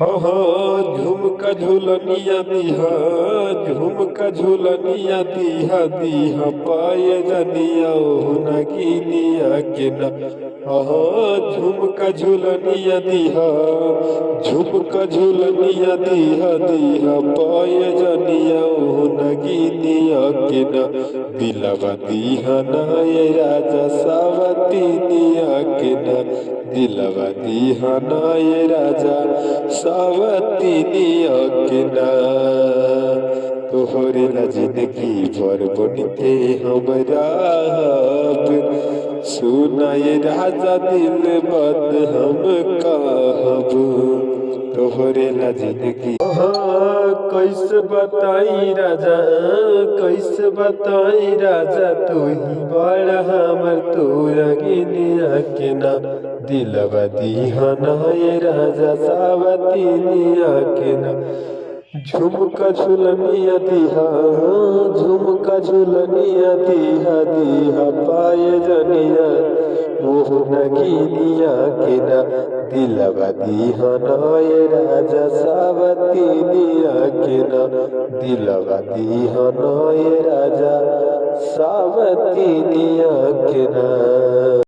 हो हो झुमका झुलनिया दिहा, झुमका झुलनिया दिहा दिहा पाए जनिया ओ नगिनिया के ना। हो झुमका झुलनिया दिहा, झुमका झुलनिया दिहा दिहा पाए जनिया ओ नगिनिया के ना। दिलवा दिहा ना ये राजा सावतिनिया के ना, दिलवा दिहा ना ये राजा सावतिनिया के ना। तोहरे ला जिंदगी भर बनते हमरा सुनाए राजा दिल बात हम कहब। तोहरे ला जिंदगी कैसे बताई राजा, कैसे बताई राजा तू ही बड़ा हमर तोरा गिनिया के ना। दिलवा दीहाना ये राजा सावतिनिया के ना। झुमका झुलनिया दिहा, झुमका झुलनिया दिहा दिहा पाए जनिया मोह नगिनिया के ना। दिलवा दीहाना ये राजा सावतिनिया के ना, दिलवा दीहाना ये राजा सावतिनिया के ना।